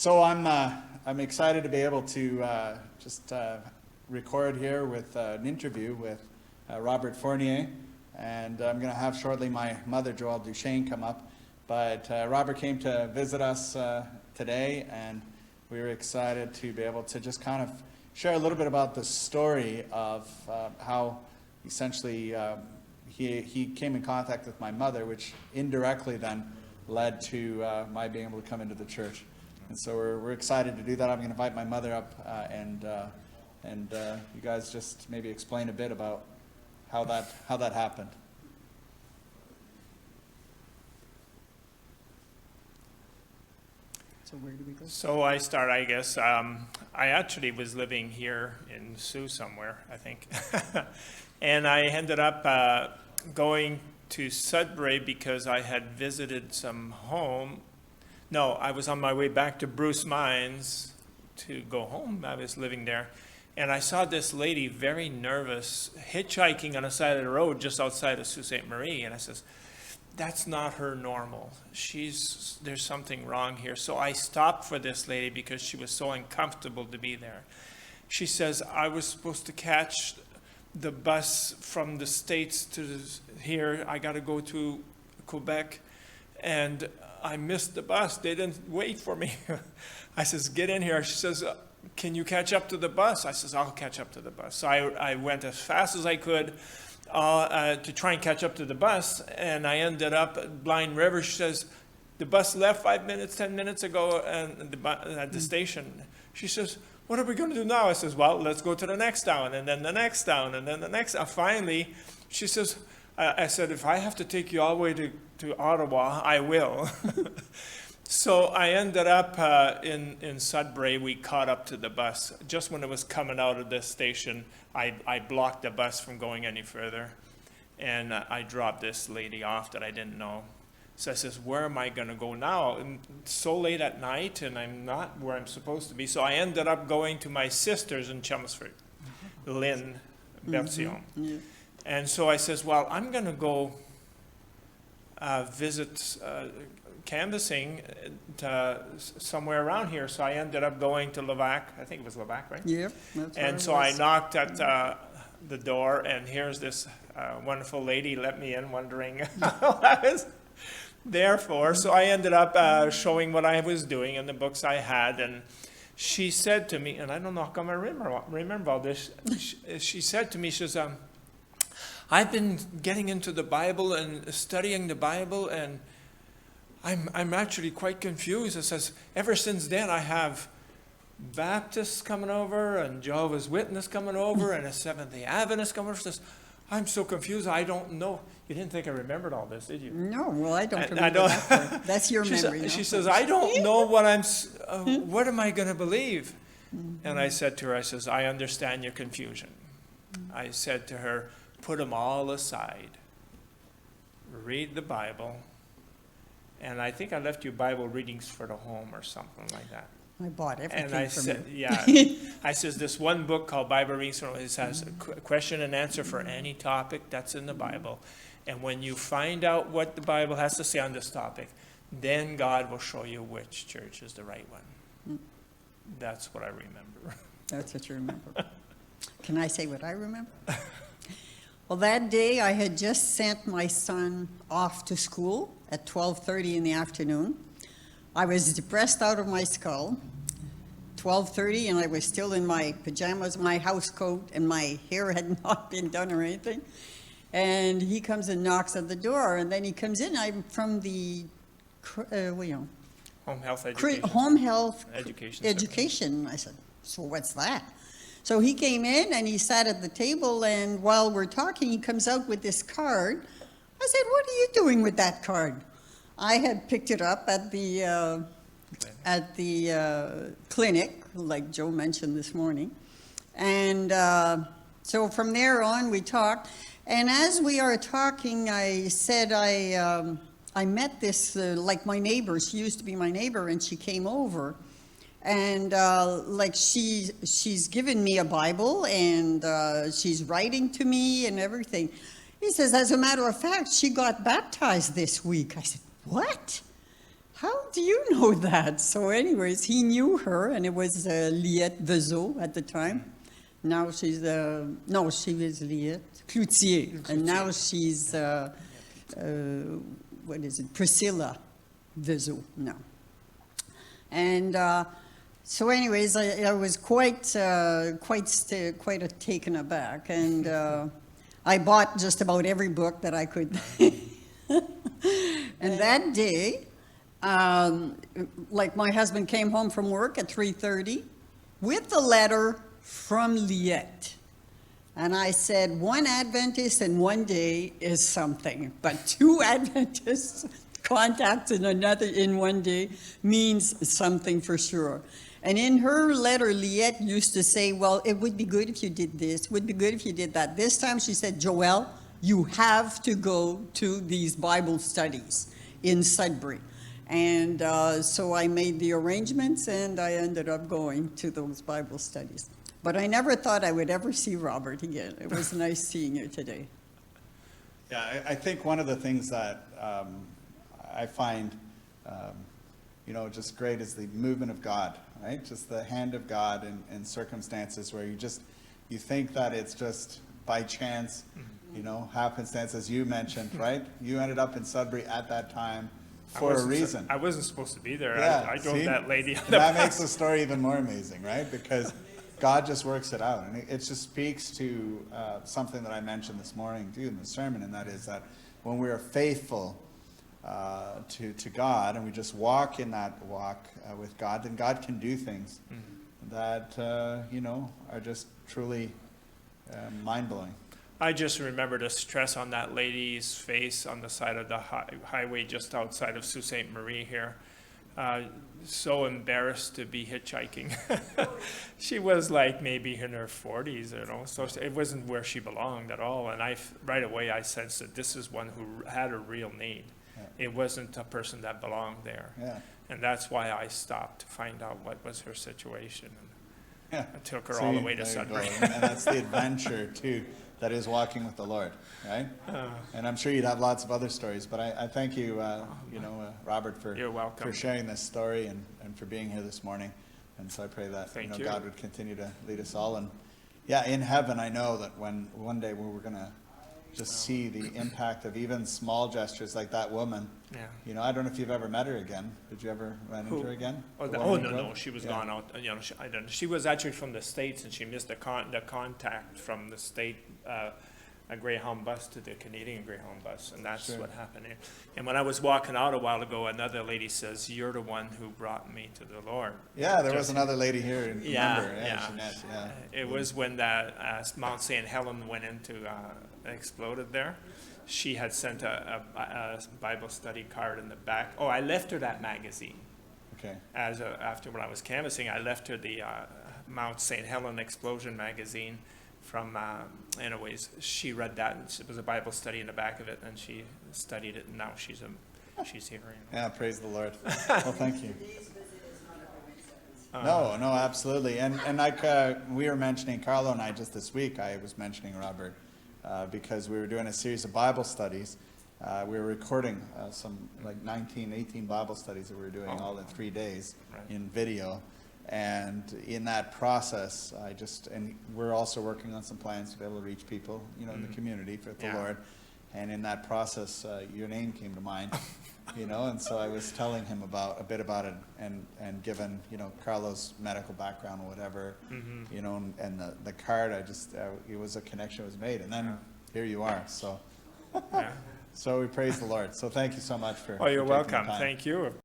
So I'm excited to be able to just record here with an interview with Robert Fournier, and I'm going to have shortly my mother, Joelle Duchesne, come up. But Robert came to visit us today, and we were excited to be able to just kind of share a little bit about the story of how essentially he came in contact with my mother, which indirectly then led to my being able to come into the church. And so we're excited to do that. I'm going to invite my mother up, and you guys just maybe explain a bit about how that happened. So where do we go? So I start, I guess. I actually was living here in Sioux somewhere, I think. And I ended up going to Sudbury because I had visited some home. No, I was on my way back to Bruce Mines to go home. I was living there. And I saw this lady very nervous hitchhiking on the side of the road just outside of Sault Ste. Marie. And I says, that's not her normal. There's something wrong here. So I stopped for this lady because she was so uncomfortable to be there. She says, I was supposed to catch the bus from the States to here. I got to go to Quebec, and I missed the bus. They didn't wait for me. I says, get in here. She says, can you catch up to the bus? I says, I'll catch up to the bus. So I went as fast as I could to try and catch up to the bus, and I ended up at Blind River. She says, the bus left 10 minutes ago at the station. She says, what are we going to do now? I says, well, let's go to the next town, and then the next town, and then the next. Finally, she says, I said, if I have to take you all the way to Ottawa, I will. So I ended up in Sudbury. We caught up to the bus. Just when it was coming out of this station, I blocked the bus from going any further. And I dropped this lady off that I didn't know. So I says, where am I going to go now? And it's so late at night, and I'm not where I'm supposed to be. So I ended up going to my sister's in Chelmsford, Lynn Bertillon. Yeah. And so I says, well, I'm going to go visit canvassing somewhere around here. So I ended up going to Levac. I think it was Levac, right? Yeah, that's And so I knocked at the door, and here's this wonderful lady let me in, wondering what I was there for. So I ended up showing what I was doing and the books I had, and she said to me, and I don't know how come I remember all this. She said to me, she says, I've been getting into the Bible and studying the Bible, and I'm actually quite confused. It says, ever since then I have Baptists coming over and Jehovah's Witness coming over and a Seventh-day Adventist coming over. She says, I'm so confused, I don't know. You didn't think I remembered all this, did you? No, well, I don't remember that part. That's your memory. She says, I don't know what am I going to believe? And I said to her, I says, I understand your confusion. I said to her, put them all aside. Read the Bible. And I think I left you Bible readings for the home or something like that. I bought everything And I from said, you. yeah. I says, this one book called Bible Readings, it has a question and answer for any topic that's in the Bible. And when you find out what the Bible has to say on this topic, then God will show you which church is the right one. That's what I remember. That's what you remember. Can I say what I remember? Well, that day I had just sent my son off to school at 12:30 in the afternoon. I was depressed out of my skull. 12:30, and I was still in my pajamas, my house coat, and my hair had not been done or anything. And he comes and knocks at the door, and then he comes in. I'm from the, Home health education. Home health Education. I said, so what's that? So he came in and he sat at the table, and while we're talking, he comes out with this card. I said, what are you doing with that card? I had picked it up at the clinic, like Joe mentioned this morning. And so from there on, we talked. And as we are talking, I said I met this, like my neighbor. She used to be my neighbor, and she came over. And like she's given me a Bible, and she's writing to me and everything. He says, as a matter of fact, she got baptized this week. I said, what? how do you know that? So anyways, he knew her, and it was Liette Vezeau at the time. Now she's, no, she was Liette Cloutier, and now she's, what is it, Priscilla Vezeau now. And so anyways, I was quite taken aback, and I bought just about every book that I could. And that day, like my husband came home from work at 3:30 with a letter from Liette. And I said, one Adventist in one day is something, but two Adventists contacted another in one day means something for sure. And in her letter, Liette used to say, well, it would be good if you did this, would be good if you did that. This time she said, Joelle, you have to go to these Bible studies in Sudbury. And so I made the arrangements, and I ended up going to those Bible studies. But I never thought I would ever see Robert again. It was nice seeing you today. Yeah, I think one of the things that I find, just great is the movement of God, right? Just the hand of God in circumstances where you think that it's just by chance, happenstance, as you mentioned, right? You ended up in Sudbury at that time for a reason. I wasn't supposed to be there. Yeah, I drove that lady on the that bus. makes the story even more amazing, right? Because God just works it out. And it just speaks to something that I mentioned this morning, too, in the sermon, and that is that when we are faithful to God, and we just walk in that walk with God, then God can do things that, are just truly mind-blowing. I just remember the stress on that lady's face on the side of the highway just outside of Sault Ste. Marie here. So embarrassed to be hitchhiking. She was like maybe in her 40s, so it wasn't where she belonged at all. And right away I sensed that this is one who had a real need. Yeah. It wasn't a person that belonged there. Yeah. And that's why I stopped to find out what was her situation. Yeah. I took her all the way to Sudbury. And that's the adventure too, that is walking with the Lord, right? And I'm sure you'd have lots of other stories, but I thank you, Robert, You're welcome. for sharing this story and for being here this morning. And so I pray that God would continue to lead us all. And yeah, in heaven, I know that one day we're going to just see the impact of even small gestures like that woman. Yeah. I don't know if you've ever met her again. Did you ever run into her again? No, she was gone out. I don't know. She was actually from the States, and she missed the contact from the state a Greyhound bus to the Canadian Greyhound bus, and that's what happened. And when I was walking out a while ago, another lady says, "You're the one who brought me to the Lord." Yeah, there was another lady here. Remember? Yeah. Jeanette, yeah. It was when the Mount St. Helen went into exploded there. She had sent a Bible study card in the back. Oh, I left her that magazine. Okay. After when I was canvassing, I left her the Mount St. Helen explosion magazine from, anyways, she read that, and it was a Bible study in the back of it, and she studied it, and now she's here. Yeah, praise the Lord. Well, thank you. No, absolutely. And like we were mentioning, Carlo and I just this week, I was mentioning Robert, because we were doing a series of Bible studies. We were recording some like 18 Bible studies that we were doing all in 3 days in video. And in that process, and we're also working on some plans to be able to reach people, in the community for the Lord. And in that process, your name came to mind, and so I was telling him a bit about it, and given, Carlo's medical background or whatever, and the card, it was a connection was made, and then here you are. So, so we praise the Lord. So thank you so much for. Oh, you're for taking the welcome. time. Thank you.